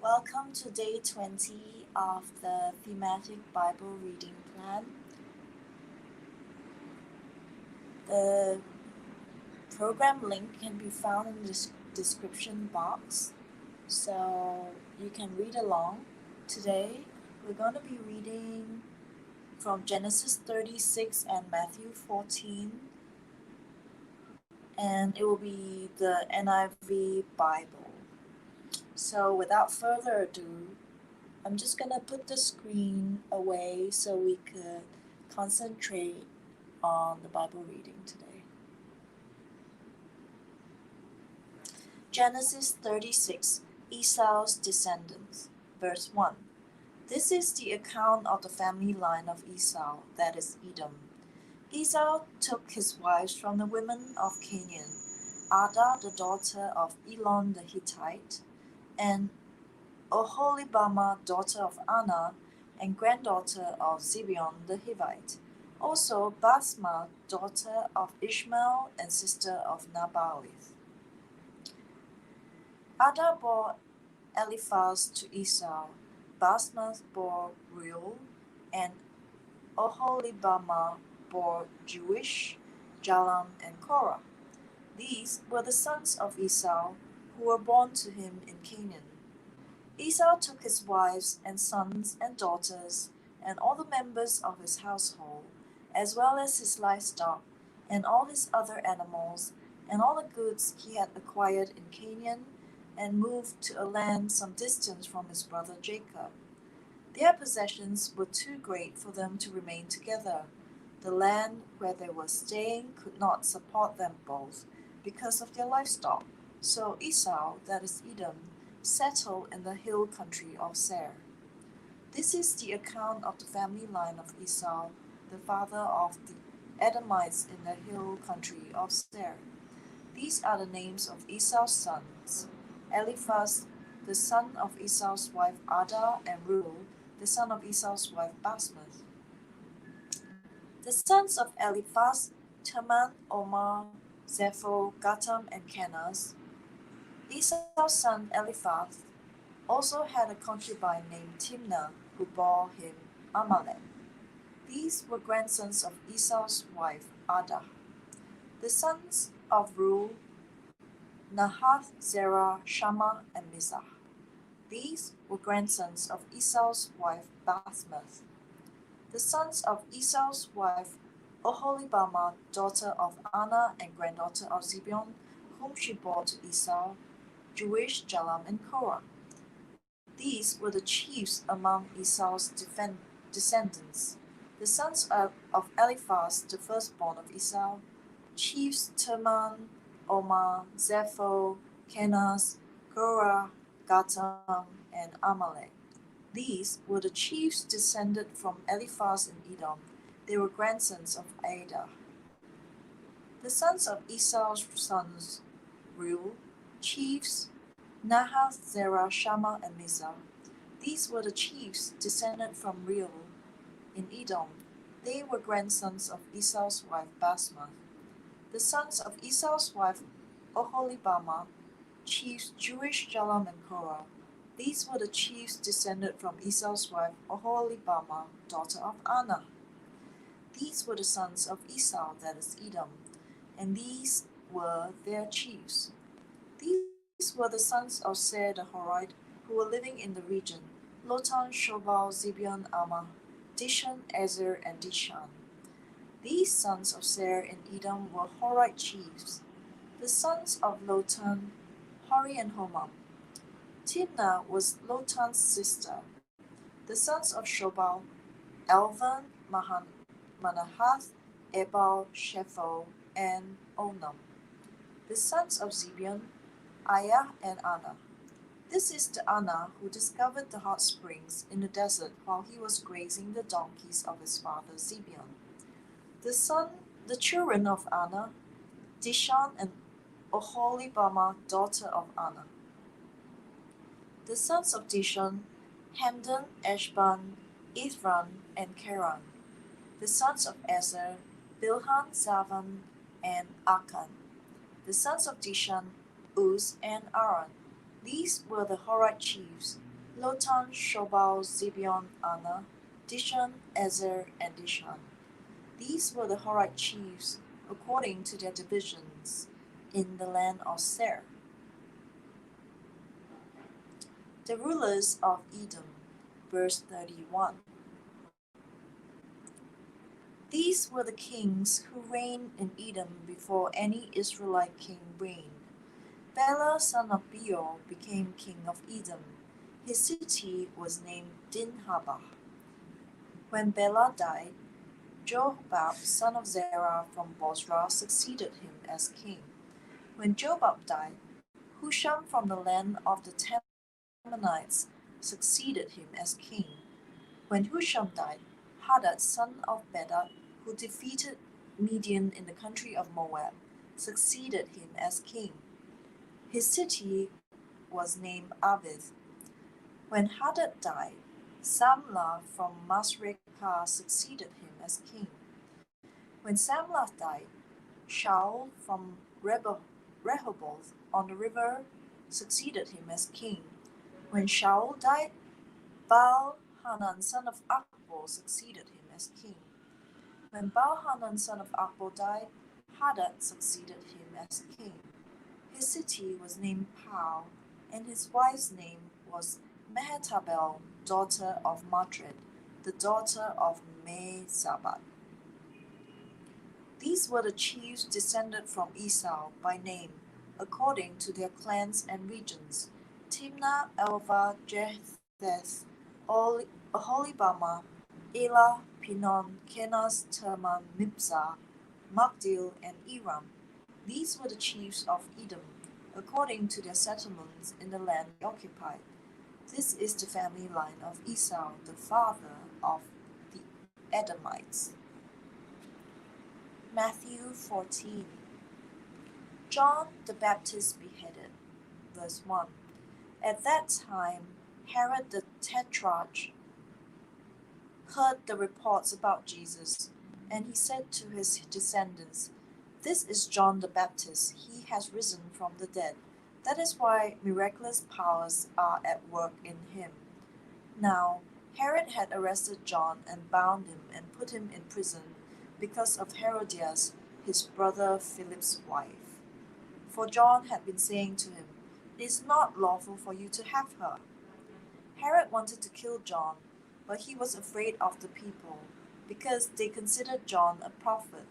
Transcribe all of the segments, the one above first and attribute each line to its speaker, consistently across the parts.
Speaker 1: Welcome to day 20 of the Thematic Bible Reading Plan. The program link can be found in the description box, so you can read along. Today, we're going to be reading from Genesis 36 and Matthew 14, and it will be the NIV Bible. So without further ado, I'm just gonna put the screen away so we could concentrate on the Bible reading today. Genesis 36, Esau's descendants, verse 1. This is the account of the family line of Esau, that is Edom. Esau took his wives from the women of Canaan, Ada the daughter of Elon the Hittite, and Oholibamah daughter of Anna, and granddaughter of Zibeon the Hivite, also Basmath daughter of Ishmael and sister of Nabalith. Ada bore Eliphaz to Esau, Basmath bore Reuel, and Oholibamah bore Jewish, Jalam, and Korah. These were the sons of Esau, who were born to him in Canaan. Esau took his wives and sons and daughters, and all the members of his household, as well as his livestock, and all his other animals, and all the goods he had acquired in Canaan, and moved to a land some distance from his brother Jacob. Their possessions were too great for them to remain together. The land where they were staying could not support them both, because of their livestock. So Esau, that is Edom, settled in the hill country of Seir. This is the account of the family line of Esau, the father of the Edomites in the hill country of Seir. These are the names of Esau's sons: Eliphaz, the son of Esau's wife Ada, and Reuel, the son of Esau's wife Basmath. The sons of Eliphaz: Teman, Omar, Zepho, Gatam, and Kenaz. Esau's son Eliphaz also had a concubine named Timnah, who bore him Amalek. These were grandsons of Esau's wife Ada. The sons of Reuel: Nahath, Zerah, Shammah, and Mizah. These were grandsons of Esau's wife Basmath. The sons of Esau's wife Oholibamah, daughter of Anna and granddaughter of Zibeon, whom she bore to Esau: Jewish, Jalam, and Korah. These were the chiefs among Esau's descendants. The sons of Eliphaz, the firstborn of Esau: chiefs Teman, Omar, Zepho, Kenaz, Korah, Gatam, and Amalek. These were the chiefs descended from Eliphaz in Edom. They were grandsons of Ada. The sons of Esau's sons: Reuel, chiefs Nahath, Zerah, Shammah, and Mizah. These were the chiefs descended from Reuel in Edom. They were grandsons of Esau's wife Basmath. The sons of Esau's wife Oholibamah, chiefs Jewish, Jalam, and Korah. These were the chiefs descended from Esau's wife Oholibamah, daughter of Anna. These were the sons of Esau, that is Edom, and these were their chiefs. These were the sons of Seir the Horite, who were living in the region: Lotan, Shobal, Zibeon, Ammah, Dishon, Ezer, and Dishan. These sons of Seir in Edom were Horite chiefs. The sons of Lotan: Hori and Homam. Timnah was Lotan's sister. The sons of Shobal: Alvan, Manahath, Ebal, Shepho, and Onam. The sons of Zibeon: Aiah and Anna. This is the Anna who discovered the hot springs in the desert while he was grazing the donkeys of his father Zibeon. The children of Anna: Dishan and Oholibamah, daughter of Anna. The sons of Dishan: Hamdan, Eshban, Ithran, and Keran. The sons of Ezer: Bilhan, Zavan, and Akan. The sons of Dishan: Uz and Aran. These were the Horite chiefs. Lotan, Shobal, Zibeon, Anna, Dishon, Ezer, and Dishan. These were the Horite chiefs according to their divisions in the land of Seir. The rulers of Edom, verse 31. These were the kings who reigned in Edom before any Israelite king reigned. Bela son of Beor became king of Edom. His city was named Dinhabah. When Bela died, Jobab son of Zerah from Bozrah succeeded him as king. When Jobab died, Husham from the land of the Temanites succeeded him as king. When Husham died, Hadad son of Bedad, who defeated Midian in the country of Moab, succeeded him as king. His city was named Avith. When Hadad died, Samlah from Masrekah succeeded him as king. When Samlah died, Shaul from Rehoboth on the river succeeded him as king. When Shaul died, Baal-Hanan son of Akbor succeeded him as king. When Baal-Hanan son of Akbor died, Hadad succeeded him as king. His city was named Pau, and his wife's name was Mehetabel, daughter of Matred, the daughter of Mezabat. These were the chiefs descended from Esau by name, according to their clans and regions: Timnah, Elva, Jetheth, Aholibama, Elah, Pinon, Kenaz, Terman, Mibzah, Magdil, and Iram. These were the chiefs of Edom, according to their settlements in the land they occupied. This is the family line of Esau, the father of the Edomites. Matthew 14. John the Baptist beheaded. Verse 1. At that time, Herod the Tetrarch heard the reports about Jesus, and he said to his descendants, "This is John the Baptist. He has risen from the dead. That is why miraculous powers are at work in him." Now, Herod had arrested John and bound him and put him in prison because of Herodias, his brother Philip's wife. For John had been saying to him, "It is not lawful for you to have her." Herod wanted to kill John, but he was afraid of the people, because they considered John a prophet.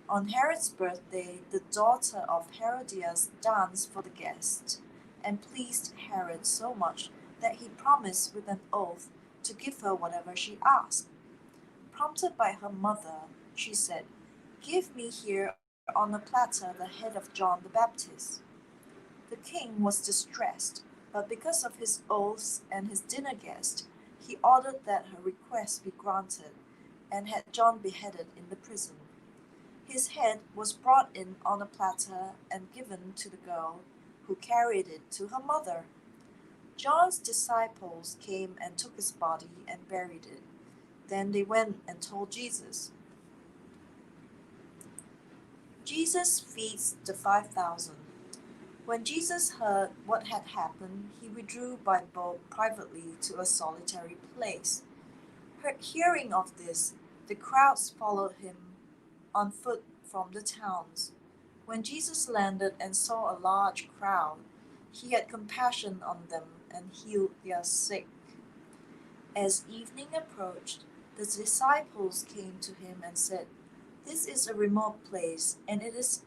Speaker 1: On Herod's birthday, the daughter of Herodias danced for the guests, and pleased Herod so much that he promised with an oath to give her whatever she asked. Prompted by her mother, she said, "Give me here on a platter the head of John the Baptist." The king was distressed, but because of his oaths and his dinner guest, he ordered that her request be granted, and had John beheaded in the prison. His head was brought in on a platter and given to the girl, who carried it to her mother. John's disciples came and took his body and buried it. Then they went and told Jesus. Jesus feeds the 5,000. When Jesus heard what had happened, he withdrew by boat privately to a solitary place. Hearing of this, the crowds followed him on foot from the towns. When Jesus landed and saw a large crowd, he had compassion on them and healed their sick. As evening approached, the disciples came to him and said, "This is a remote place, and it is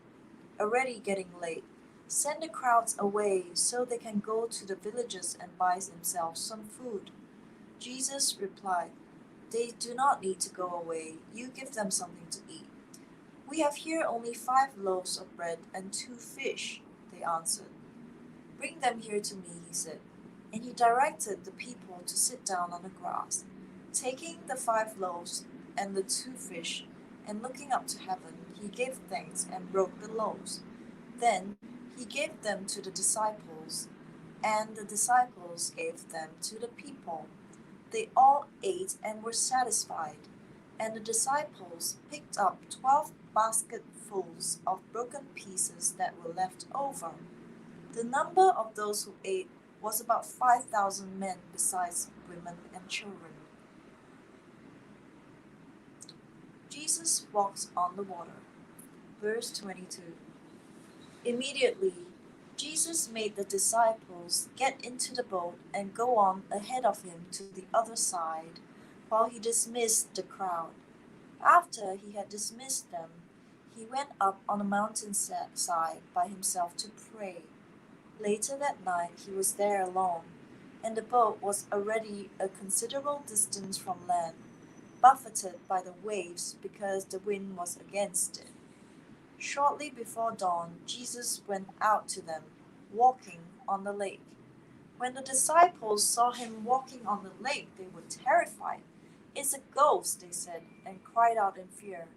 Speaker 1: already getting late. Send the crowds away so they can go to the villages and buy themselves some food." Jesus replied, "They do not need to go away. You give them something to eat." "We have here only 5 loaves of bread and 2 fish," they answered. "Bring them here to me," he said. And he directed the people to sit down on the grass. Taking the 5 loaves and the 2 fish, and looking up to heaven, he gave thanks and broke the loaves. Then he gave them to the disciples, and the disciples gave them to the people. They all ate and were satisfied, and the disciples picked up 12 basketfuls of broken pieces that were left over. The number of those who ate was about 5,000 men besides women and children. Jesus walks on the water. Verse 22. Immediately, Jesus made the disciples get into the boat and go on ahead of him to the other side, while he dismissed the crowd. After he had dismissed them, he went up on a mountainside by himself to pray. Later that night he was there alone, and the boat was already a considerable distance from land, buffeted by the waves because the wind was against it. Shortly before dawn, Jesus went out to them, walking on the lake. When the disciples saw him walking on the lake, they were terrified. "It's a ghost," they said, and cried out in fear.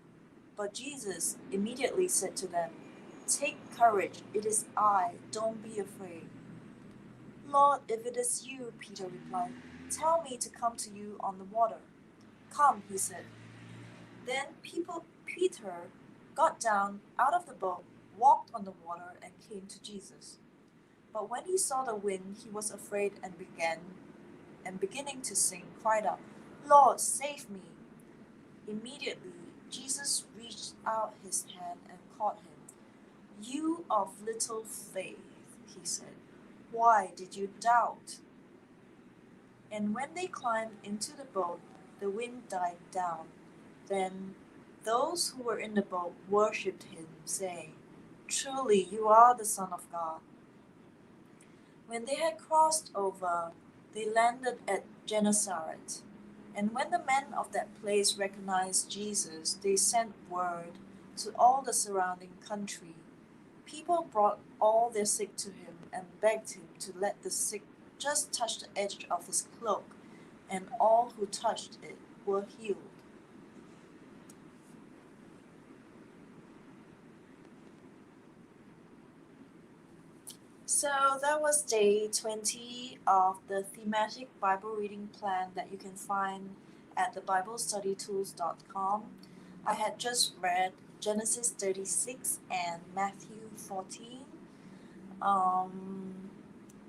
Speaker 1: But Jesus immediately said to them, "Take courage, it is I, don't be afraid." "Lord, if it is you," Peter replied, "tell me to come to you on the water." "Come," he said. Then Peter got down out of the boat, walked on the water, and came to Jesus. But when he saw the wind, he was afraid and beginning to sink, cried out, "Lord, save me." Immediately Jesus reached out his hand and caught him. "You of little faith," he said, "why did you doubt?" And when they climbed into the boat, the wind died down. Then those who were in the boat worshipped him, saying, "Truly you are the Son of God." When they had crossed over, they landed at Gennesaret. And when the men of that place recognized Jesus, they sent word to all the surrounding country. People brought all their sick to him and begged him to let the sick just touch the edge of his cloak, and all who touched it were healed. So that was day 20 of the thematic Bible reading plan that you can find at thebiblestudytools.com. I had just read Genesis 36 and Matthew 14.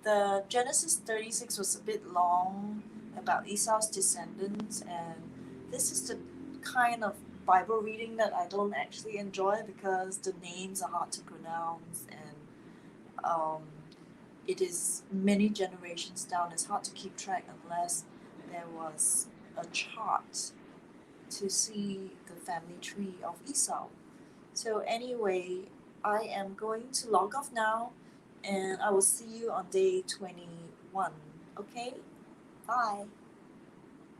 Speaker 1: The Genesis 36 was a bit long about Esau's descendants, and this is the kind of Bible reading that I don't actually enjoy because the names are hard to pronounce, and it is many generations down. It's hard to keep track unless there was a chart to see the family tree of Esau. So anyway, I am going to log off now, and I will see you on day 21. Okay? Bye.